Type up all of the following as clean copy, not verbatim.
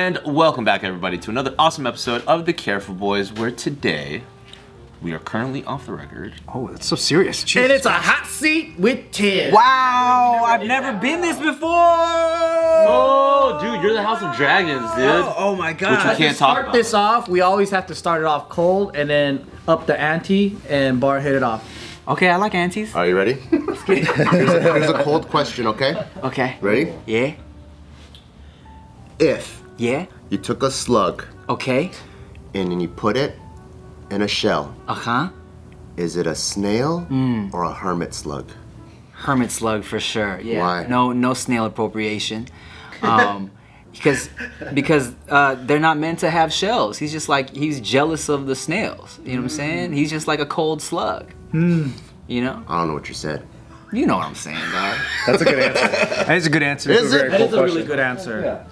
And welcome back, everybody, to another awesome episode of The Careful Boys, where today we are currently off the record. Oh, that's so serious. Jesus. And it's a hot seat with Tim. Wow, I've never been this before. Oh, dude, you're the House of Dragons, dude. Oh my God. Which we can't talk Start about. this off, we always have to start it off cold and then up the ante and Bart hit it off. Okay, I like aunties. Are you ready? Here's a cold question, okay? Okay. Ready? Yeah. If Yeah. you took a slug Okay. and then you put it in a shell, is it a snail or a hermit slug? Hermit slug for sure. Yeah. Why? No snail appropriation. Because they're not meant to have shells. He's just like, he's jealous of the snails. You know what I'm saying? He's just like a cold slug. You know? I don't know what you said. You know what I'm saying, dog. That's a good answer. That is a good answer. Is it? That is a really good answer. Yeah.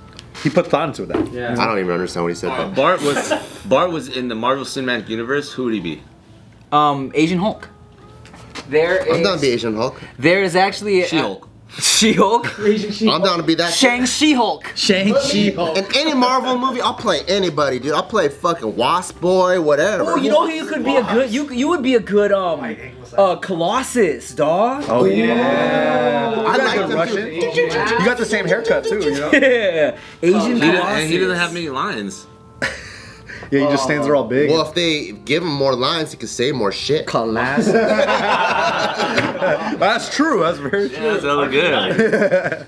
He put thought into that. Yeah. I don't even understand what he said. Though. Bart was in the Marvel Cinematic Universe. Who would he be? Asian Hulk. I'm down to be Asian Hulk. There is actually a She-Hulk. She-Hulk? I'm down to be that. Shang-She-Hulk. Shang-Chi. In any Marvel movie, I'll play anybody, dude. I'll play fucking Wasp Boy, whatever. Oh, you know who you could be a good you would be a good Colossus, dog. Oh yeah. I like them Russian. too. You got the same haircut too, you know? Yeah. Asian Colossus. And he doesn't have many lines. Yeah, he just stands there all big. Well, if they give him more lines, he could say more shit. Colossus. That's true. That's very true. Yeah, that's hella good.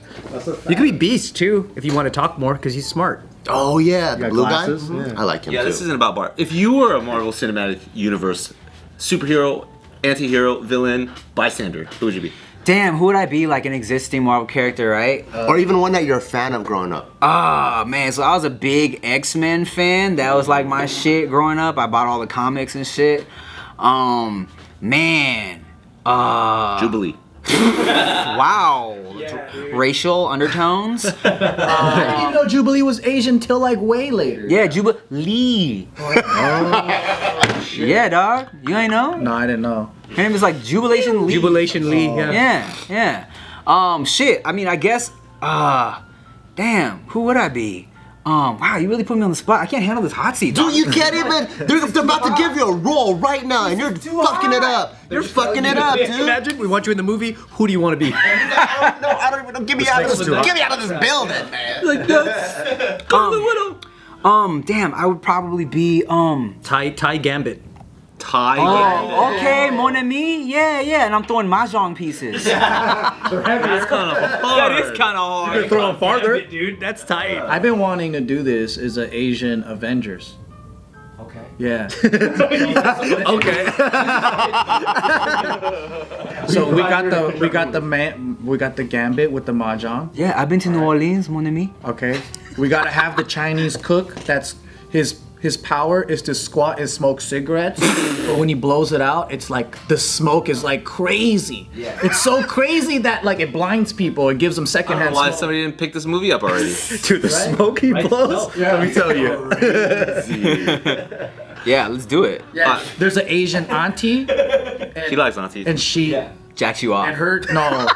You could be Beast too if you want to talk more because he's smart. Oh yeah, the got blue glasses? guy. Yeah. I like him Yeah, too. this isn't about Bart. If you were a Marvel Cinematic Universe superhero, anti-hero, villain, bystander, who would you be? Damn, who would I be? Like an existing Marvel character, right? Or even one that you're a fan of growing up. Ah, man, so I was a big X-Men fan. That was like my shit growing up. I bought all the comics and shit. Man. Jubilee. Wow. Racial undertones. I didn't even know Jubilee was Asian till like way later. Yeah, Jubilee. Yeah, dog. You ain't know? No, I didn't know. Her name is like Jubilation Lee. Jubilation Lee. Yeah. Yeah. Shit. I mean, I guess. Damn. Who would I be? Wow, you really put me on the spot. I can't handle this hot seat. Dude, you can't even. They're about to give you a role right now, and you're fucking it up. You're fucking it up, dude. Imagine we want you in the movie. Who do you want to be? I don't even know. Get me out of this building, man. Like that. Damn, I would probably be Ty Gambit. Oh, okay, mon ami. Yeah, and I'm throwing mahjong pieces. That's kind of hard. That is kind of hard. Throw him farther. Dude, that's tight. I've been wanting to do this as an Asian Avengers. Okay. Yeah. Okay. So we got the Gambit with the mahjong. Yeah, I've been to New Orleans, mon ami. Okay. We gotta have the Chinese cook. That's his power is to squat and smoke cigarettes. But when he blows it out, it's like the smoke is like crazy. Yeah. It's so crazy that like it blinds people. It gives them I don't secondhand know why smoke. somebody didn't pick this movie up already. Dude, the smoke he blows. Let me tell you. Yeah, let's do it. Yeah. There's an Asian auntie. She likes aunties. And she Jacks you off. and her no.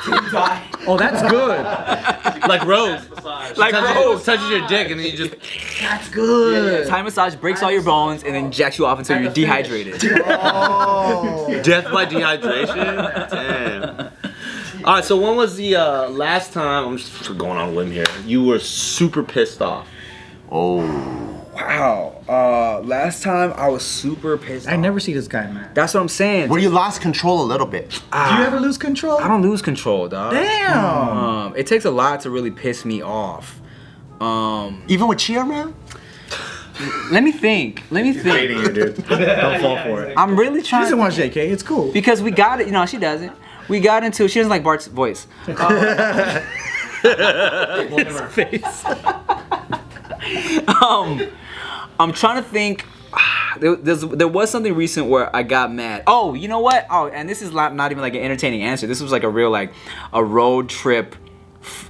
Oh, that's good. Like Rose. Like Rose. Touches your dick and then you just... That's good. Thai massage breaks all your bones and then jacks you off until you're dehydrated. Death by dehydration? Damn. Alright, so when was the last time, I'm just going on a limb here, you were super pissed off? Wow. Last time I was super pissed I never see this guy, man. That's what I'm saying. Where you lost control a little bit. Do you ever lose control? I don't lose control, dog. Damn. It takes a lot to really piss me off. Even with Cheer, man? Let me think. Hating you, dude. Don't fall for it. I'm really She trying doesn't want JK. It's cool. because we got it. No, she doesn't. We got into. She doesn't like Bart's voice. His face. I'm trying to think. There was something recent where I got mad. Oh, you know what? Oh, and this is not even like an entertaining answer. This was like a real like a road trip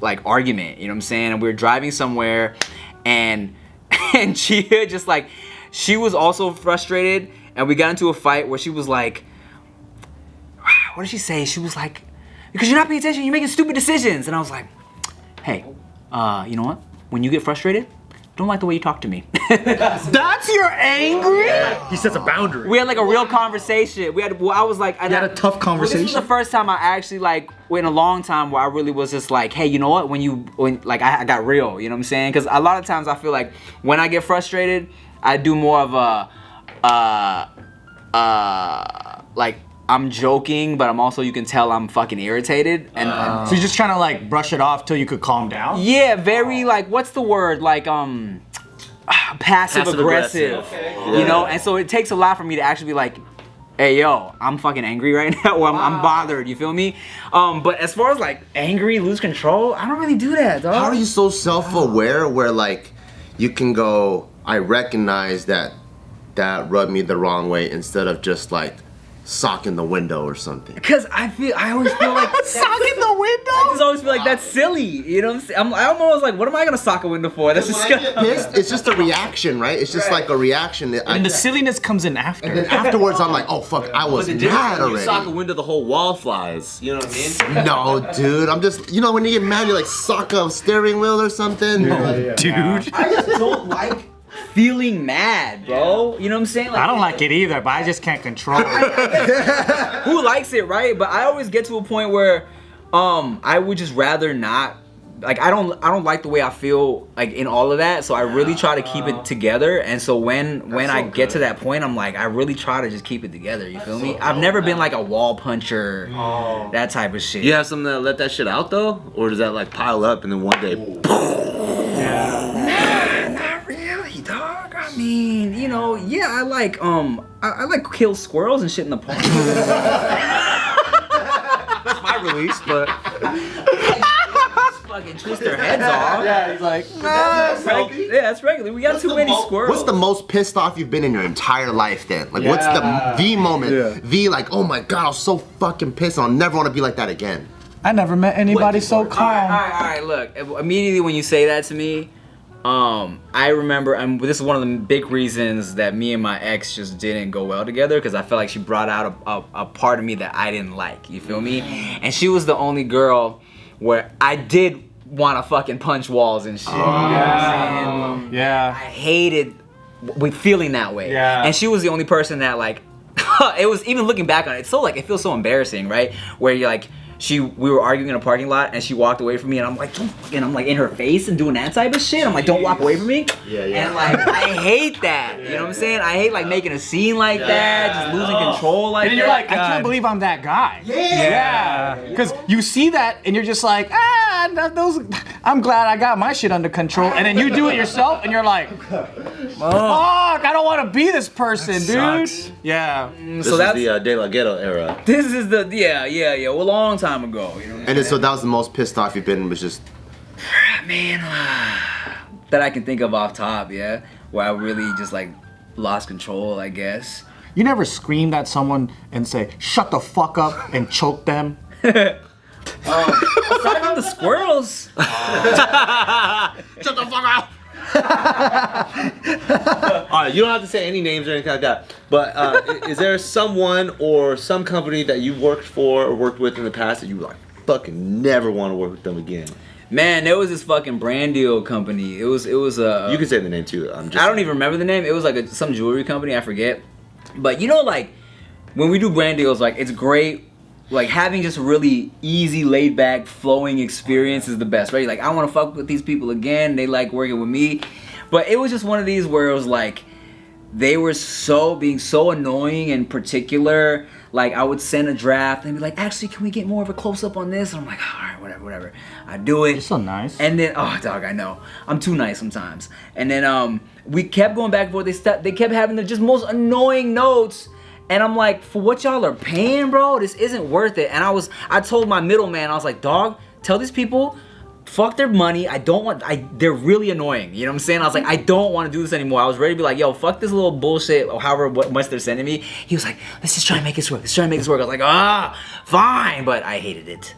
like argument. You know what I'm saying? And we were driving somewhere, and she just like she was also frustrated, and we got into a fight where she was like, what did she say? She was like, because you're not paying attention, you're making stupid decisions. And I was like, hey, you know what? When you get frustrated, don't like the way you talk to me. That's your angry? He sets a boundary. We had like a real conversation. I was like, You had a tough This conversation? is the first time I actually like, in a long time where I really was just like, hey, you know what? When I got real, you know what I'm saying? Because a lot of times I feel like when I get frustrated, I do more of like I'm joking, but I'm also, you can tell I'm fucking irritated. And So you're just trying to like brush it off till you could calm down? yeah, very like, what's the word? Like passive aggressive. You know? And so it takes a lot for me to actually be like, hey yo, I'm fucking angry right now, or I'm bothered, you feel me? But as far as like angry, lose control, I don't really do that, dog. How are you so self-aware where like you can go, I recognize that rubbed me the wrong way, instead of just like socking the window or something? Because I always feel like Socking the window? I just always feel like that's silly, you know what I'm saying? I'm always like, what am I gonna sock a window for? That's just Pissed, it's just a reaction, right? It's just like a reaction. That And the silliness comes in after. and then afterwards I'm like, oh fuck, I was But the mad difference, you sock a already. window, the whole wall flies. You know what I mean? No, dude, I'm just, you know when you get mad, you like sock a steering wheel or something? Dude. I just don't like feeling mad, bro. You know what I'm saying? Like, I don't like it either, but I just can't control it. who likes it, right? But I always get to a point where I would just rather not. Like I don't like the way I feel like in all of that, so I really try to keep it together. And so when I get to that point, I'm like, I really try to just keep it together. You feel me? I've never been like a wall puncher, that type of shit. You have something that let that shit out though, or does that like pile up and then one day? Not really, dog. I mean, you know, yeah, I like I like kill squirrels and shit in the park. That's my release, but Fucking twist their heads off. Yeah, he's like, Yeah, that's regular. We got too many squirrels. What's the most pissed off you've been in your entire life then? Like what's the moment? The like, oh my god, I was so fucking pissed, I'll never want to be like that again. I never met anybody so calm. All right, look. Immediately when you say that to me, I remember, this is one of the big reasons that me and my ex just didn't go well together, because I felt like she brought out a part of me that I didn't like, you feel me? And she was the only girl where I did want to fucking punch walls and shit. You know what I'm saying? Yeah. I hated feeling that way. Yeah. And she was the only person that like, it was, even looking back on it, it's so like, it feels so embarrassing, right? Where you're like, we were arguing in a parking lot and she walked away from me and I'm like, and I'm like in her face and doing that type of shit. I'm like, don't walk away from me. Yeah. And like, I hate that. You know what I'm saying? I hate like making a scene like that, just losing control like And that. you're like, I can't believe I'm that guy. Yeah. Because you see that and you're just like, I'm glad I got my shit under control. And then you do it yourself and you're like, fuck, I don't want to be this person, dude. sucks. Yeah. This So is that's, the De La Ghetto era. this is the, yeah, a long time ago. You know what And then, so that was the most pissed off you've been, was just Man, that I can think of off top, yeah, where I really just like lost control, I guess. You never screamed at someone and say, shut the fuck up, and choke them? Aside from the squirrels. Shut the fuck up! Alright, you don't have to say any names or anything like that, but is there someone or some company that you worked for or worked with in the past that you like fucking never want to work with them again? Man, there was this fucking brand deal company. It was a. You can say the name too. I don't even remember the name. It was like some jewelry company. I forget. But you know, like when we do brand deals, like it's great. Like having just really easy, laid back, flowing experience is the best, right? Like I want to fuck with these people again. They like working with me. But it was just one of these where it was like they were being so annoying and particular. Like I would send a draft and be like, actually, can we get more of a close up on this? And I'm like, all right, whatever. I do it. You're so nice. And then, oh dog, I know. I'm too nice sometimes. And then we kept going back and forth. They kept having the just most annoying notes. And I'm like, for what y'all are paying, bro, this isn't worth it. And I told my middleman, I was like, dog, tell these people, fuck their money. They're really annoying. You know what I'm saying? I was like, I don't want to do this anymore. I was ready to be like, yo, fuck this little bullshit, or however much they're sending me. He was like, let's just try and make this work. I was like, fine. But I hated it.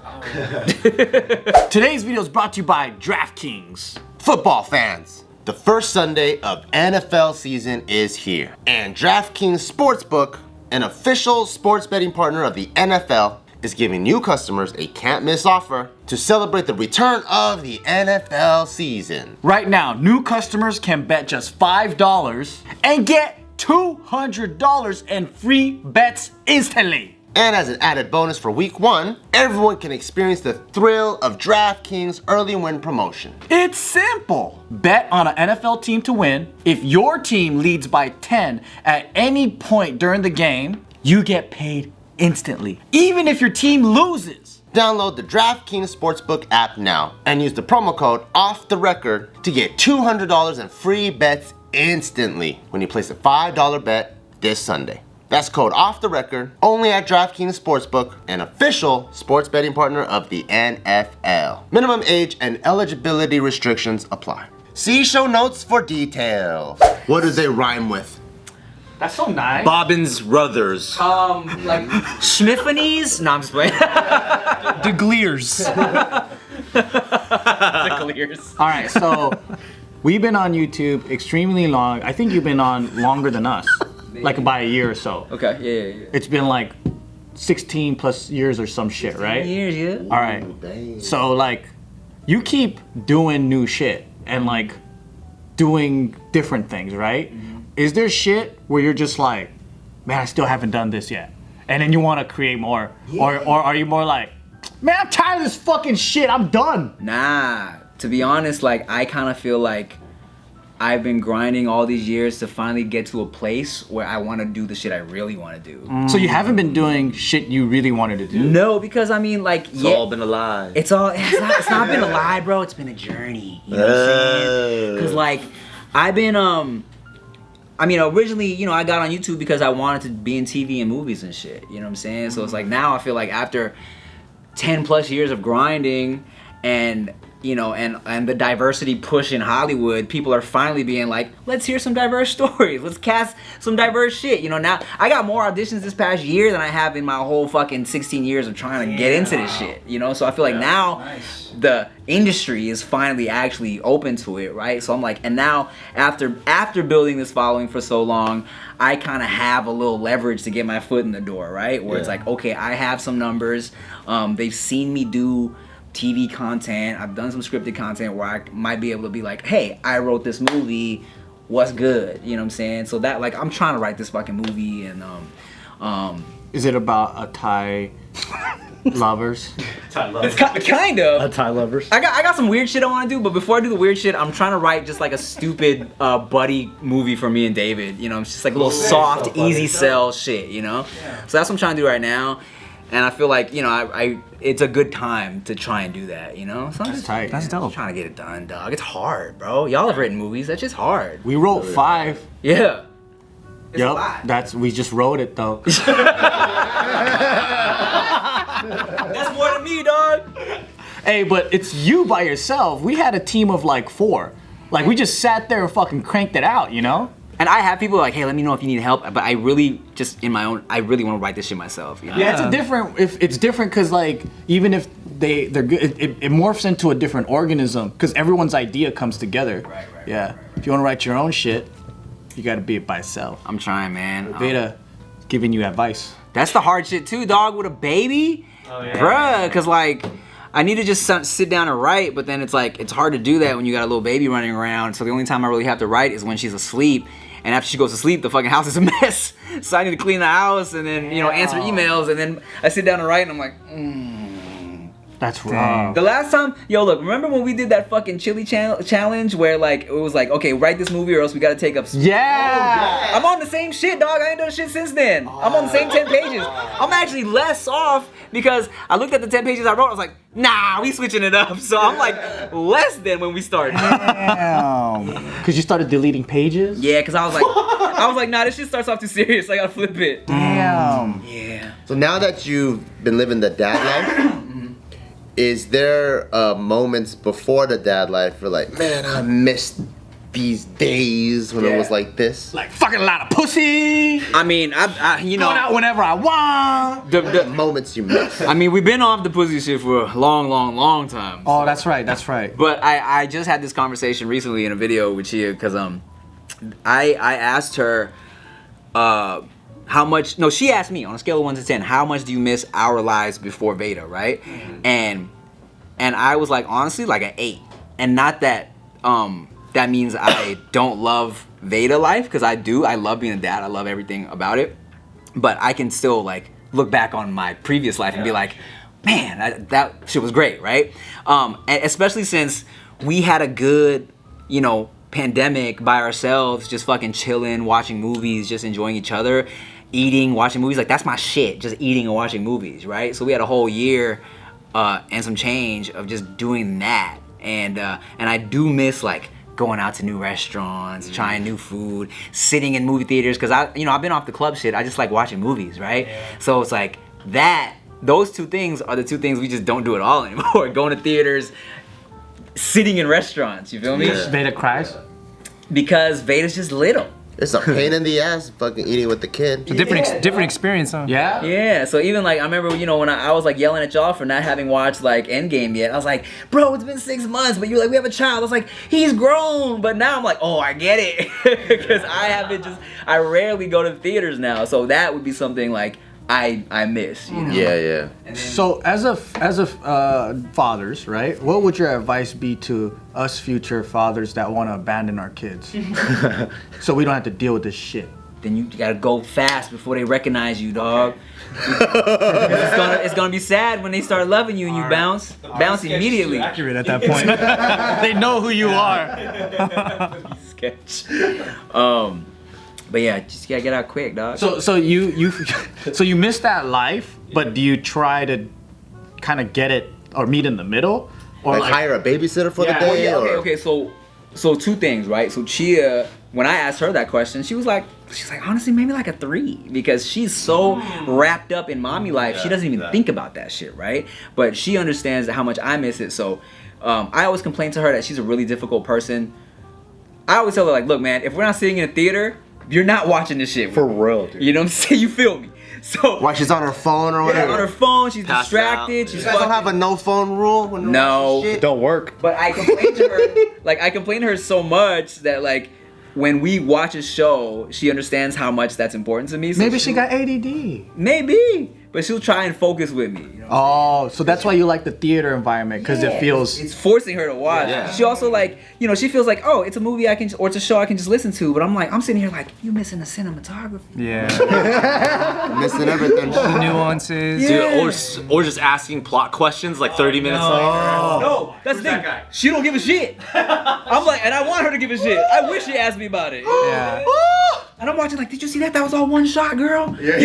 Today's video is brought to you by DraftKings. football fans. The first Sunday of NFL season is here. And DraftKings Sportsbook, an official sports betting partner of the NFL, is giving new customers a can't-miss offer to celebrate the return of the NFL season. Right now, new customers can bet just $5 and get $200 in free bets instantly. And as an added bonus for week 1, everyone can experience the thrill of DraftKings early win promotion. It's simple. Bet on an NFL team to win. If your team leads by 10 at any point during the game, you get paid instantly, even if your team loses. Download the DraftKings Sportsbook app now and use the promo code OFFTHERECORD to get $200 in free bets instantly when you place a $5 bet this Sunday. That's code OFFTHERECORD only at DraftKings Sportsbook, an official sports betting partner of the NFL. Minimum age and eligibility restrictions apply. See show notes for details. What do they rhyme with? That's so nice. Bobbins Brothers. Like Schmiffanies? No, I'm just playing. The Glears. All right, so we've been on YouTube extremely long. I think you've been on longer than us, like by a year or so. Okay, yeah. It's been like 16 plus years or some shit, right? Years, yeah. All right. So like, you keep doing new shit and like doing different things, right? Is there shit where you're just like, man, I still haven't done this yet, and then you want to create more, or are you more like, man, I'm tired of this fucking shit, I'm done? Nah, to be honest, like I kind of feel like I've been grinding all these years to finally get to a place where I want to do the shit I really want to do. So you haven't been doing shit you really wanted to do? No, because I mean, like, It's all been a lie. It's not been a lie, bro. It's been a journey. You know what I'm saying? Because like, I've been I mean, originally, you know, I got on YouTube because I wanted to be in TV and movies and shit. You know what I'm saying? So it's like now I feel like after 10 plus years of grinding and you know, and the diversity push in Hollywood, people are finally being like, let's hear some diverse stories. Let's cast some diverse shit. You know, now I got more auditions this past year than I have in my whole fucking 16 years of trying to get into this shit. You know, so I feel like now the industry is finally actually open to it, right? So I'm like, and now after building this following for so long, I kind of have a little leverage to get my foot in the door, right? Where it's like, okay, I have some numbers. They've seen me do TV content. I've done some scripted content where I might be able to be like, hey, I wrote this movie, what's good? You know what I'm saying? So that, like, I'm trying to write this fucking movie, and Is it about a Thai lovers? it's kind of. Thai lovers. I got some weird shit I want to do, but before I do the weird shit, I'm trying to write just like a stupid buddy movie for me and David. You know, it's just like a little soft, easy sell shit, you know? So that's what I'm trying to do right now. And I feel like, you know, I it's a good time to try and do that, you know? So I'm just, tight. That's dope. Trying to get it done, dog. It's hard, bro. Y'all have written movies. That's just hard. We wrote 5. Yeah. It's a Yep. lot. We just wrote it though. That's more than me, dog. Hey, but it's you by yourself. We had a team of like 4. Like we just sat there and fucking cranked it out, you know? And I have people like, hey, let me know if you need help. But I really just I really want to write this shit myself. You know? Yeah, it's different because like even if they're good, it morphs into a different organism because everyone's idea comes together. Right. Yeah. If you want to write your own shit, you got to be it by yourself. I'm trying, man. Veda giving you advice. That's the hard shit too, dog. With a baby, bruh. Cause like I need to just sit down and write, but then it's like it's hard to do that when you got a little baby running around. So the only time I really have to write is when she's asleep. And after she goes to sleep, the fucking house is a mess. So I need to clean the house and then, you know, answer emails. And then I sit down and write and I'm like, That's wrong. The last time, look, remember when we did that fucking chili challenge where like, it was like, okay, write this movie or else we gotta take up. Yeah. I'm on the same shit, dog. I ain't done shit since then. I'm on the same 10 pages. I'm actually less off because I looked at the 10 pages I wrote. I was like, nah, we switching it up. So I'm like less than when we started. Damn. Because you started deleting pages? Yeah, because I was like, nah, this shit starts off too serious. I gotta flip it. Damn. Yeah. So now that you've been living the dad life, is there moments before the dad life where like, man, I missed these days when it was like this? Like fucking a lot of pussy. I mean, I you know, Going out whenever I want. The moments you miss. I mean, we've been off the pussy shit for a long time. Oh, that's right. That's right. But I just had this conversation recently in a video with Chia because I asked her how much? No, she asked me on a scale of 1 to 10, how much do you miss our lives before Veda, right? And I was like, honestly, like an 8. And not that that means I don't love Veda life, because I do. I love being a dad. I love everything about it. But I can still like look back on my previous life and be like, man, that shit was great, right? And especially since we had a good, you know, pandemic by ourselves, just fucking chilling, watching movies, just enjoying each other, eating, watching movies. Like, that's my shit, just eating and watching movies, right? So we had a whole year and some change of just doing that. And I do miss like going out to new restaurants, trying new food, sitting in movie theaters, because I've been off the club shit. I just like watching movies, right? So it's like those 2 things are the 2 things we just don't do at all anymore. Going to theaters, sitting in restaurants, you feel me? Veda cries. Because Veda's just little. It's a pain in the ass fucking eating with the kid. Different experience, huh? Yeah. Yeah, so even like, I remember, you know, when I was like yelling at y'all for not having watched like Endgame yet, I was like, bro, it's been 6 months, but you're like, we have a child. I was like, he's grown. But now I'm like, oh, I get it. Because I rarely go to the theaters now. So that would be something like I miss, you know? Yeah. So as a fathers, right? What would your advice be to us future fathers that want to abandon our kids, so we don't have to deal with this shit? Then you gotta go fast before they recognize you, dog. It's gonna be sad when they start loving you and you bounce immediately. Accurate at that point. They know who you are. Sketch. But yeah, just gotta get out quick, dog. So you miss that life, but do you try to kind of get it or meet in the middle, or Like hire a babysitter for the Oh, day? yeah, or... okay. So 2 things, right? So Chia, when I asked her that question, she's like, honestly, maybe like a 3, because she's so wrapped up in mommy life, she doesn't even think about that shit, right? But she understands how much I miss it. So I always complain to her that she's a really difficult person. I always tell her, like, look, man, if we're not sitting in a theater, you're not watching this shit. For real, dude. You know what I'm saying? You feel me? So Why, she's on her phone or yeah, whatever? on her phone, she's Passed distracted. out. She's You guys don't have a no phone rule? When No. shit? Don't work. But I complain to her, like, I complain to her so much that, like, when we watch a show, she understands how much that's important to me. So maybe she got ADD? Maybe, but she'll try and focus with me. You know? Oh, so that's why you like the theater environment, because it feels. It's forcing her to watch. Yeah. She also, like, you know, she feels like, oh, it's a movie I can, or it's a show I can just listen to. But I'm like, I'm sitting here like, you missing the cinematography. Yeah. Missing everything. Nuances. Yeah. Dude, or just asking plot questions like 30 minutes later. No, that's the thing. She don't give a shit. I'm like, and I want her to give a shit. I wish she asked me about it. Yeah. And I'm watching like, did you see that? That was all one shot, girl. It's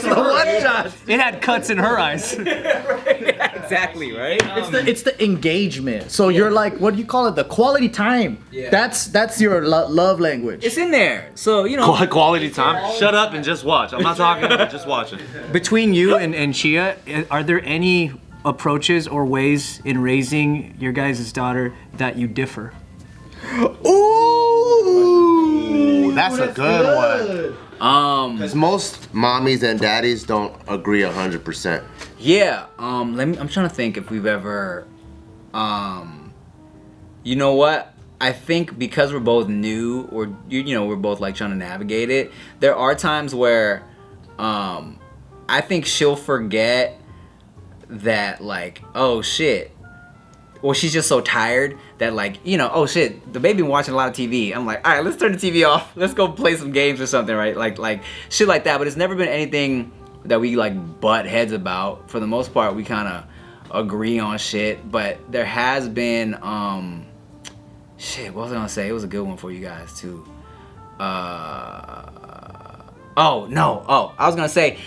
the one shot. It had cuts in her eyes. Exactly, right? It's the engagement. So you're like, what do you call it? The quality time. Yeah. That's your love language. It's in there. So, you know. Quality time. Shut up and just watch. I'm not talking. Just watching. Between you and Chia, are there any approaches or ways in raising your guys' daughter that you differ? Ooh, that's a good one. Because most mommies and daddies don't agree 100%. Yeah. I'm trying to think if we've ever. You know what? I think because we're both new, or you know, we're both like trying to navigate it. There are times where, I think she'll forget that, like, oh shit. Well, she's just so tired that, like, you know, oh shit, the baby been watching a lot of TV. I'm like, all right, let's turn the TV off. Let's go play some games or something, right? Like shit like that. But it's never been anything that we like butt heads about. For the most part, we kind of agree on shit. But there has been, shit, what was I gonna say? It was a good one for you guys too. I was gonna say,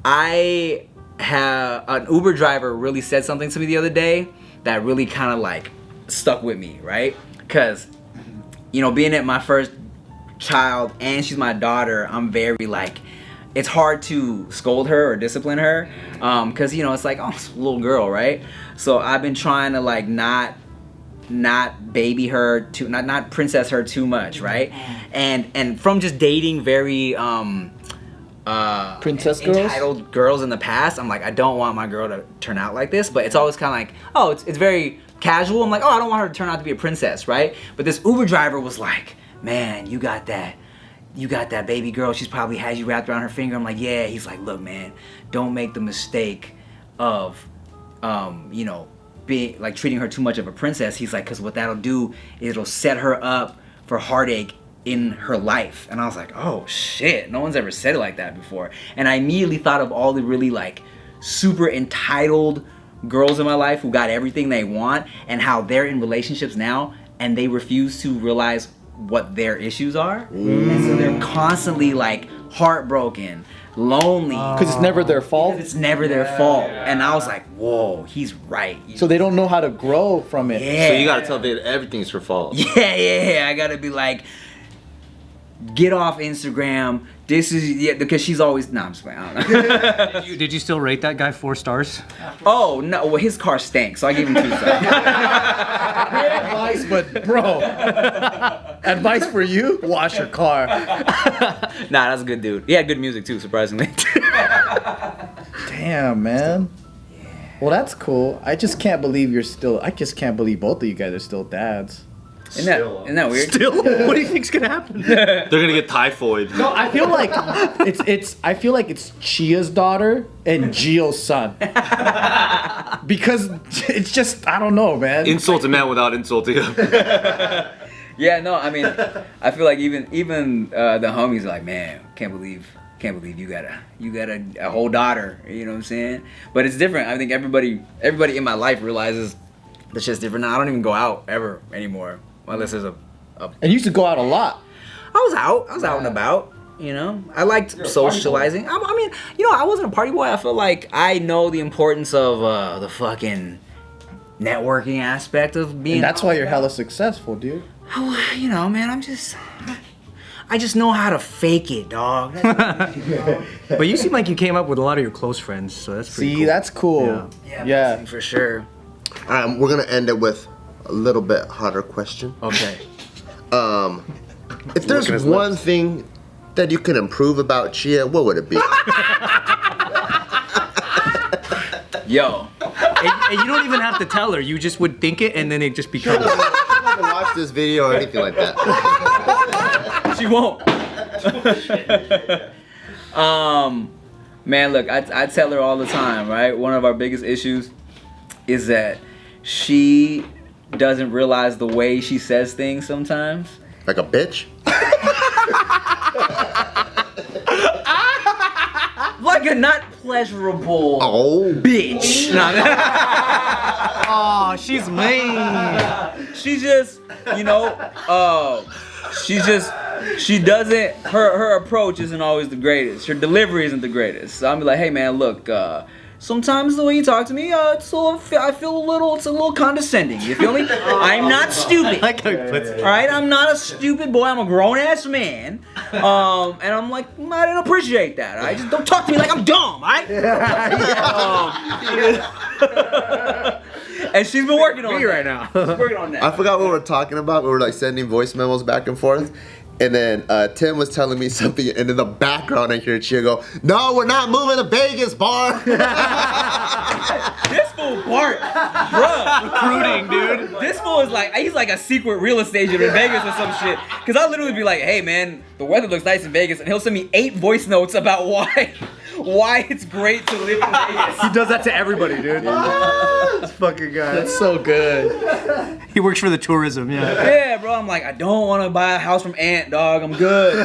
I have an Uber driver really said something to me the other day that really kind of like stuck with me, right? Because, you know, being at my first child and she's my daughter, I'm very like, it's hard to scold her or discipline her, because, you know, it's like, oh, it's a little girl, right? So I've been trying to like not baby her too, not princess her too much, right? And from just dating very Princess girls? entitled girls in the past, I'm like, I don't want my girl to turn out like this. But it's always kind of like, oh, it's very casual. I'm like, oh, I don't want her to turn out to be a princess, right? But this Uber driver was like, man, you got that you got that baby girl. She's probably has you wrapped around her finger. I'm like, yeah. He's like, look, man, don't make the mistake of, you know, being like treating her too much of a princess. He's like, because what that'll do is it'll set her up for heartache in her life. And I was like, oh shit, no one's ever said it like that before. And I immediately thought of all the really like super entitled girls in my life who got everything they want and how they're in relationships now and they refuse to realize what their issues are. And so they're constantly like heartbroken, lonely. Because it's never their fault. It's never their fault. And I was like, whoa, he's right. So they don't know how to grow from it. Yeah. So you gotta tell Data everything's her fault. Yeah. I gotta be like, get off Instagram. This is because she's always. Nah, I'm just playing. I don't know. Did you still rate that guy 4 stars? Oh no, well his car stinks, so I gave him 2 stars. Great advice, but bro, advice for you: wash your car. Nah, that's a good dude. He had good music too, surprisingly. Damn, man. Well, that's cool. I just can't believe I just can't believe both of you guys are still dads. Isn't that weird? Still? What do you think's gonna happen? They're gonna get typhoid. No, I feel like I feel like it's Chia's daughter and Gio's son. Because it's just, I don't know, man. Insult a man without insulting him. Yeah, no, I mean, I feel like even the homies are like, man, can't believe you got a whole daughter. You know what I'm saying? But it's different. I think everybody in my life realizes the shit's different now. I don't even go out ever anymore. Unless there's a And you used to go out a lot. I was out and about, you know. I liked socializing. I mean, you know, I wasn't a party boy. I feel like I know the importance of the fucking networking aspect of being. And that's why you're hella successful, dude. Oh, you know, man, I just know how to fake it, dog. But you seem like you came up with a lot of your close friends, so that's pretty See, cool. that's cool. Yeah. For sure. We're gonna end it with a little bit hotter question. Okay. If there's one thing that you can improve about Chia, what would it be? Yo. And you don't even have to tell her. You just would think it, and then it just becomes. I haven't watched this video or anything like that. She won't. Man, look, I tell her all the time, right? One of our biggest issues is that she doesn't realize the way she says things sometimes. Like a bitch? Like a not pleasurable bitch. Oh, she's mean. She just, you know, she doesn't, her approach isn't always the greatest. Her delivery isn't the greatest. So I'm like, hey man, look, sometimes the way you talk to me, I feel it's a little condescending. You feel me? I'm not stupid. I like how he puts it. All right, I'm not a stupid boy. I'm a grown ass man. And I'm like, I didn't appreciate that. I just don't talk to me like I'm dumb. All right? And she's been working on Me that right now. She's working on that. I forgot what we were talking about. We were like sending voice memos back and forth. And then Tim was telling me something, and in the background I hear Chia go, "No, we're not moving to Vegas, Bart." This fool Bart, bruh. Recruiting, dude. This fool is like, he's like a secret real estate agent in Vegas or some shit. Cause I'll literally be like, hey man, the weather looks nice in Vegas, and he'll send me 8 voice notes about why it's great to live in Vegas. He does that to everybody, dude. This fucking guy. That's so good. He works for the tourism, yeah. Yeah, bro. I'm like, I don't want to buy a house from Ant, dog. I'm good.